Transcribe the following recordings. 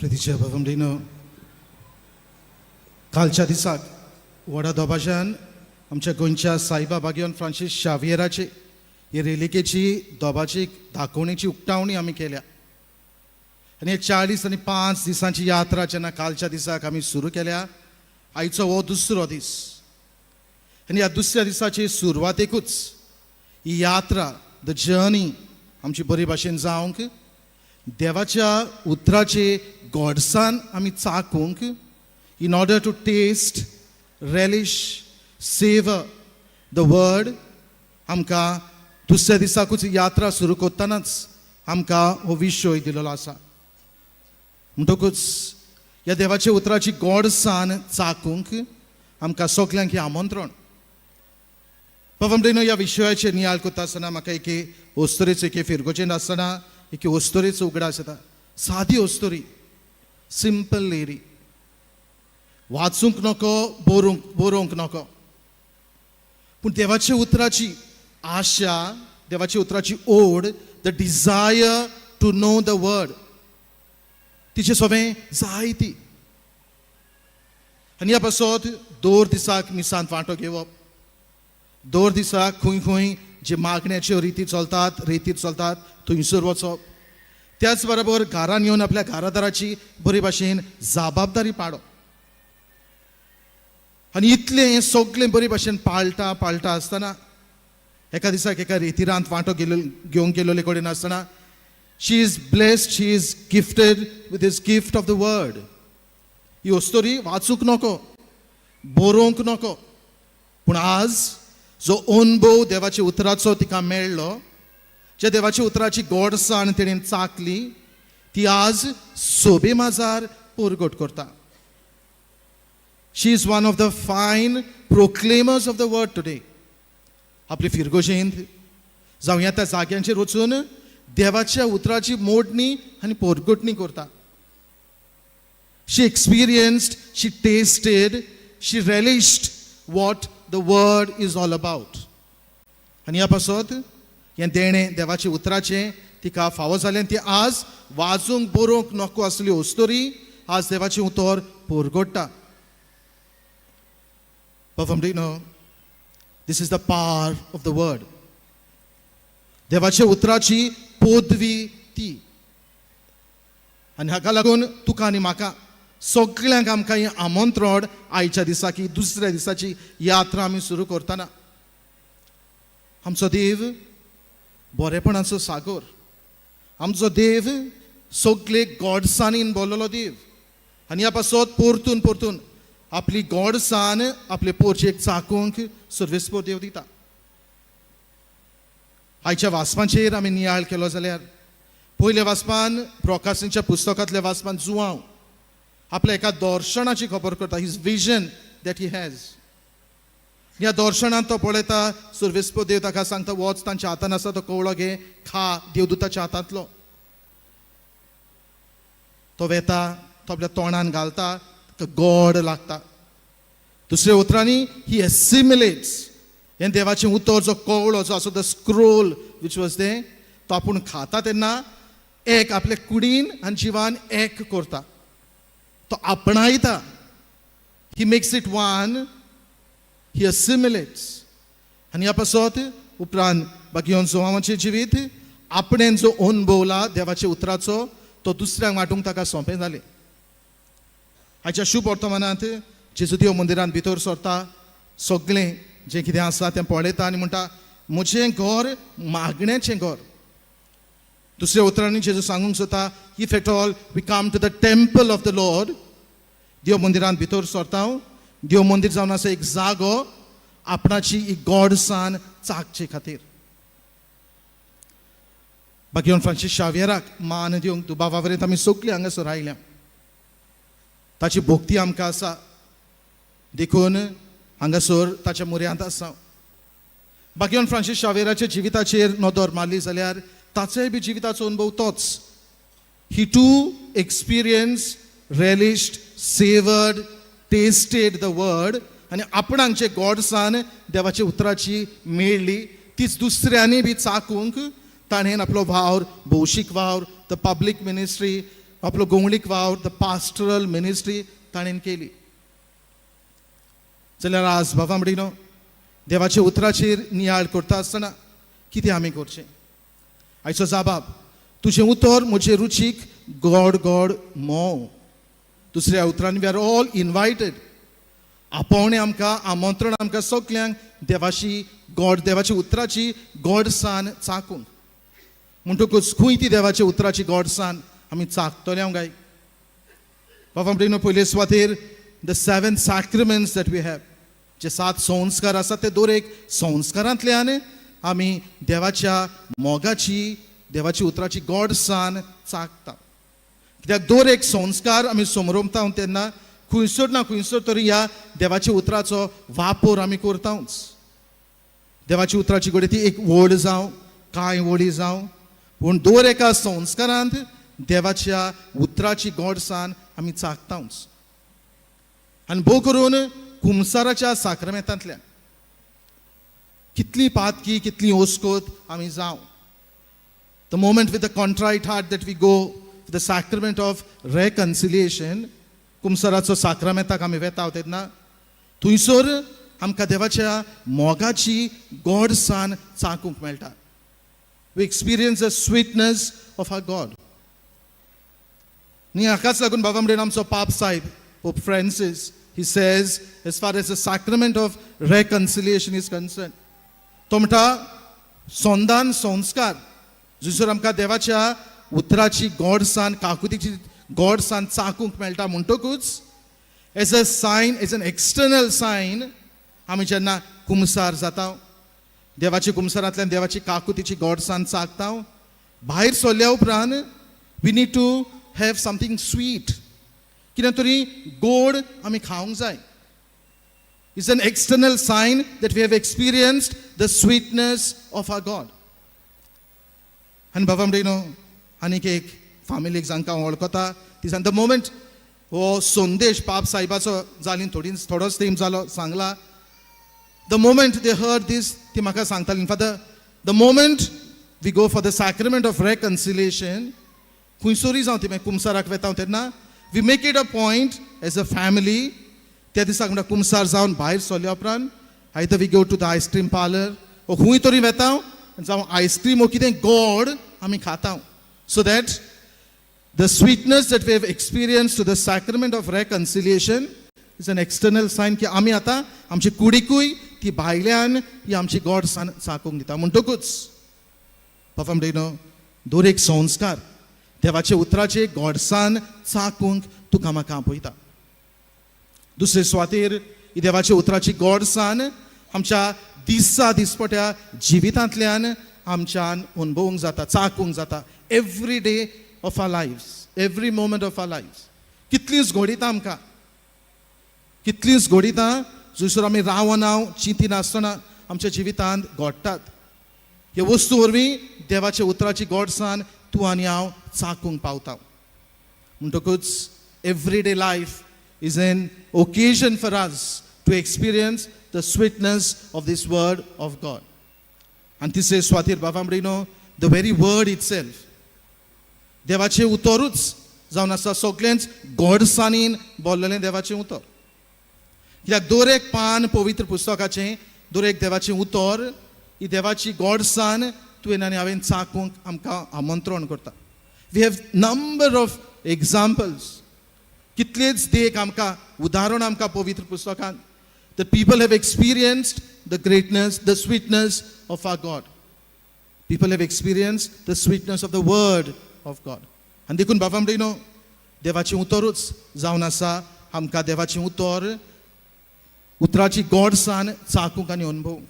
प्रितीच्या भावंडीनो कालच्या दिसाक व्हडा दोबाज्यान आमच्या गोंयच्या साईबाबा घेवन फ्रांसीस शावियराची ही रेलिकेची दोबाची दाखोवणेची उक्तावणी आमी केल्या आनी 40 आनी 5 दिसांची यात्रा जेन्ना कालच्या दिसाक आमी सुरू केल्या आयचो हो दुसरो दीस आनी ह्या दुसऱ्या दिसाची सुरवातेकूच ही यात्रा द जर्नी आमची बरे भाशेन जावंक देवाच्या उतराचे गोडसाण आमी चाखूंक in order to taste, relish, savor the word, आमकां दुसऱ्या दिसाकूच यात्रा सुरू करतानाच आमकां हो विशय दिलेलो आसा. म्हणटकूच ह्या देवाचे उतराची गोडसाण चाखूंक आमकां सगल्यांक हें आमंत्रण. पवमडेनो ह्या विशयाचे नियाळ करता आसतना म्हाका एक ओस्तोरेचो एक फिरगोचेर आसतना एक ओस्तोरेचो उगडास येता. सादी ओस्तोरी, सिंपल लेरी, वाचूंक नको, बरोवंक नको, पूण देवाच्या उतराची आशा, देवाच्या उतराची ओड, the desire to know the word, तिचे सगळें जाय ती. आनी ह्या पासत दोर दिसाक मिसांत वांटो घेवप, दोर दिसाक खंय खंय जे मागण्याच्यो रिती चलतात थंयसर वचप, त्याच बरोबर घरान येवन आपल्या घरादाराची बरे भाशेन जबाबदारी पाडप. आनी इतलें सगळें बरे भाशेन पाळटा आसतना एका दिसाक एका रेतिरांत वांटो घेवंक गेलोले कडेन आसतना she is blessed, she is gifted with this gift of the word. ही ओस्तोरी वाचूंक नको, बरोवंक नको, पूण आज जो अनुभव देवाच्या उतराचो तिका मेळ्ळो, ज्या देवाच्या उतराची गोडसाण तेणेन चाखली, ती आज सोबे माजार परगट करता. She is one of the fine proclaimers of the word today. आपली फिरगोशेंत जावं ह्या त्या जाग्यांचेर वचून देवाच्या उतराची मोडणी आनी परगटणी करता. She experienced, she tasted, she relished what the word is all about. आनी ह्या पासत हें देणें देवाच्या उतराचें तिका फावो जालें. ती आज वाचूंक बरोवंक नको आसली ओस्तोरी आज देवाचें उतर परगट्टा. Pavamdino, this is the power of the word. देवाच्या उतराची पोदवी ती. आनी हाका लागून तुका आनी म्हाका सगळ्यांक आमकां हें आमंत्रण आयच्या दिसाकी दुसऱ्या दिसाची यात्रा आमी सुरू करतना. आमचो देव बरेपणाचो सागर, आमचो देव सगळे गोडसाणीन भरलेलो देव. आनी ह्या पासत परतून आपली गोडसाण आपले पोरचेक चाखूंक सर्वेस्पर देव दिता. आयच्या वाचपांचेर आमी नियाळ केलो जाल्यार पयल्या वाचपान प्रोकासीच्या पुस्तकांतल्या वाचपान जुवांव आपल्या एका दर्शनाची खबर करता, his vision that he has. ह्या दर्शनांत तो पळयता सर्वेस्पर देव ताका सांगता, वच तांच्या हातान आसा तो कवळो घे, खा, देवदूताच्या हातांतलो. तो वेता, तो आपल्या तोंडान घालता, गोड लागता. दुसऱ्या उतरांनी ही एसिमिलेट्स हें देवाचें उतर जो कवळो जो आसा the scroll which was they, तो आपूण खाता तेन्ना एक आपल्या कुडीन आनी जिवान एक करता, तो आपणायता. He makes it one, he assimilates. आनी ह्या पासत उपरांत बाकी जोवांचें जिवीत आपणें जो अनुभवला देवाच्या उतराचो तो दुसऱ्यांक वांटूंक ताका सोंपें जालें. आयच्या शुभ वर्तमानांत जेजू देव मंदिरांत भितर सरता, सगळें जें कितें आसा तें पळयता आनी म्हणटा म्हजें घर मागण्याचें घर. दुसऱ्या उतरांनी जेजू सांगूंक सोदता, if at all we come to the temple of the lord, देव मंदिरांत भितर सरता, देव मंदिर जावन आसा एक जागो आपणाची ही गोडसाण चाखचे खातीर. बाकी फ्रांसीस शावियराक मान दिवंक दुबावावरेंत आमी सगळीं हांगासर आयल्या. ताची भोक्ती आमकां आसा देखून हांगासर ताच्या मुर्यांत आसा. बाकी फ्रांसीस शावियराच्या जिविताचेर नदर मारली जाल्यार ताचोय बी जिविताचो अनुभव तोच. ही to experience, relished, savoured, tasted the word आनी आपणाक जे गोडसाण देवाच्या उतराची मेळ्ळी तीच दुसऱ्यांनी बी चाखूंक ताणें आपलो वावर, भौशीक वावर, द पब्लीक मिनिस्ट्री आपलो गोंगडीक वावर द पास्टरल मिनिस्ट्री ताणें केली. जाल्यार आज बाबा म्हणिनो देवाचे उतराचेर नियाळ करता आसतना कितें आमी करचें? आयचो जाबाब, तुजें उतर म्हजे रुचीक गॉड गॉड मोव. दुसऱ्या उतरान वी आर ऑल इनवायटेड. आपोवणें आमकां, आमंत्रण आमकां सगल्यांक देवाची उतराची गोडसाण चाकूंक. म्हणटकूच खंय ती देवाच्या उतराची गोडसाण आमी चाखतले काय? बाबा म्हणिनो पयले सुवातेर the 7 sacraments that we have, जे 7 संस्कार आसात ते दर एक संस्कारांतल्यान आमी देवाच्या मोगाची, देवाची उतराची गोडसाण चाखता. कित्याक दर एक संस्कार आमी समरमता तेन्ना खंयसर ना खंयसर तरी ह्या देवाच्या उतराचो वापर आमी करताच. देवाची उतराची गोडी ती एक व्हड जावं, कांय व्हडी जावं, पूण दर एका संस्कारांत देवाच्या उतराची गोडसाण आमी चाखताच. आनी भोव करून खुमसाराच्या साक्रमेंतांतल्यान कितली पातकी, कितली ओस्कोत आमी जावं. The moment with the contrite heart that we go the sacrament of reconciliation, कुमसाराचो साक्रमेंताक आमी वेता तेन्ना थंयसर आमकां देवाच्या मोगाची गोडसाण चाखूंक मेळटा. We experience the sweetness of our God. न्ही हाकाच लागून बाबा म्हणून आमचो पाप साहेब Pope Francis, he says, as far as the sacrament of reconciliation is concerned, तो म्हणटा सोंदान संस्कार जसर आमकां देवाच्या उतराची गोडसाण, काकुतीची गोडसाण चाखूंक मेळटा म्हणटकूच as a sign, as an external sign आमी जेन्ना कुमसार जाता, देवाच्या कुमसारांतल्यान देवाची काकुतीची गोडसाण चाखता, भायर सरल्या उपरांत we need to have something sweet, कितें तरी गोड आमी खावंक जाय. It's an external sign that we have experienced the sweetness of our God. आनी बाबा म्हणटा आनीक एक फामिलीक जांकां हांव वळखता, ती सांगता द मोमेंट हो संदेश पाप साहेबाचो जाली थोडोच टायम जालो सांगला, the moment they heard this, ती म्हाका सांगताली, father the moment we go for the sacrament of reconciliation, खंयसरूय जावं ती मागीर कुमसाराक वेता तेन्ना we make it a point as a family, त्या दिसाक म्हणटा कुमसार जावन भायर सरल्या उपरांत either we go to the ice cream parlour ओ खंय तरी वेता जावं आयस्क्रीम ओ कितें गोड आमी खाता, so that the sweetness that we have experience to the sacrament of reconciliation is an external sign की आमी आतां आमची कुडीकूय ती भायल्यान ही आमची गोडसाण चाखूंक दिता. म्हणटकूच बाबा म्हणटा दर एक संस्कार देवाचे उतराचे गोडसाण चाखूंक तुका म्हाका आपयता. दुसरे सुवातेर ही देवाच्या उतराची गोडसाण आमच्या दिसा दिसपट्या जिवितांतल्यान आमच्यान अनुभवूंक जाता, चाखूंक जाता, every day of our lifes, every moment of our lifes. कितलींच घोडिता आमकां, कितलींच घोडिता जसर आमी रावना चिंतिनासतना आमच्या जिवितांत घडटात. ह्या वस्तू वरवीं देवाच्या उतराची गोडसाण तूं आनी हांव चाखूंक पावता. म्हणटकूच everyday life is an occasion for us to experience the sweetness of this word of God. आनी तिसरे सुवातेर बाबा म्हणिनो the very word itself, देवाचें उतरूच जावन आसा सगळेंच गोडसाणीन भरलेलें देवाचें उतर. कित्याक दर एक पान पवित्र पुस्तकाचें, दर एक देवाचें उतर, ही देवाची गोडसाण तुवें आनी हांवें चाखूंक आमकां आमंत्रण करता. We have number of examples, कितलेच देख आमकां उदाहरण आमकां पवित्र पुस्तकांत the people have experienced the greatness, the sweetness of our God. People have experienced the sweetness of the word of God. आनी देखून बाबा म्हणटा देवाचें उतरूच जावन आसा आमकां देवाचें उतराची गोडसाण चाखूंक आनी अनुभवूंक.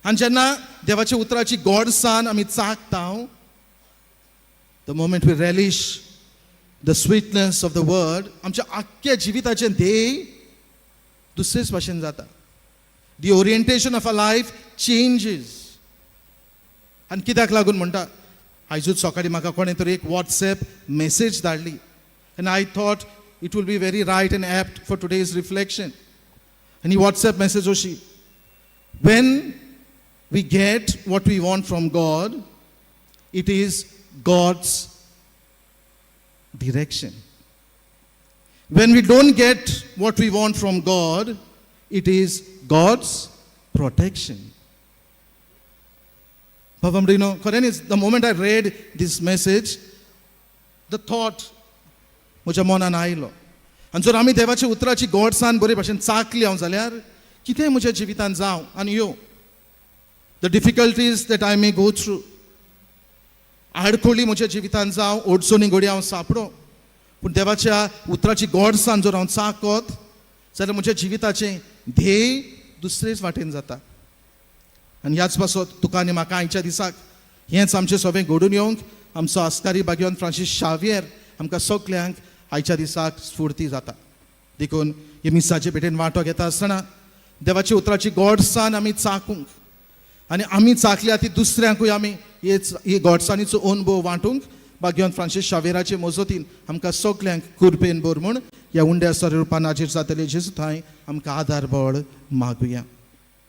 आनी जेन्ना देवाच्या उतराची गोडसाण आमी चाखता, the moment we relish the sweetness of the word, आमच्या आख्ख्या जिविताचें ध्येय दुसरेच भाशेन जाता. The orientation of a life changes. आनी कित्याक लागून म्हणटा, आयजूच सकाळीं म्हाका कोणें तरी एक वॉट्सॅप मेसेज धाडली and I thought it will be very right and apt for today's reflection. आनी ही वॉट्सॅप मेसेज अशी, when we get what we want from God, it is God's direction. When we don't get what we want from God, it is God's protection. Pavamrino, the moment I read this message, the thought म्हज्या मनान आयलो. आनी जर आमी देवाच्या उतराची गोडसाण बरे भाशेन चाखली हांव जाल्यार कितें म्हज्या जिवितान जावं आनी यो the difficulties that I may go through, आडखोळी म्हज्या जिवितान जावं, ओडचोनी घोडी हांव सापडो, पूण देवाच्या उतराची गोडसाण जर हांव चाखत जाल्यार म्हज्या जिविताचें ध्येय दुसरेच वाटेन जाता. आनी ह्याच पासत तुका आनी म्हाका आयच्या दिसाक हेंच आमचें सगळें घडून येवंक आमचो आस्कारी भाग्यवान फ्रांसीस शावियर आमकां सगल्यांक आयच्या दिसाक स्फूर्ती जाता. देखून हे मिसाचे पेटेन वांटो घेता आसतना देवाची उतराची गोडसाण आमी चाखूंक आनी आमी चाखल्या ती दुसऱ्यांकूय आमी ही गोडसाणीचो अनुभव वांटूंक भाग्यवान फ्रांसीस शावेराचे मजतीन आमकां सगल्यांक कृपेन बोर म्हूण ह्या उंड्या स्वरूपान हाजेर जातले जेजू थंय आमकां आदार बळ मागुया.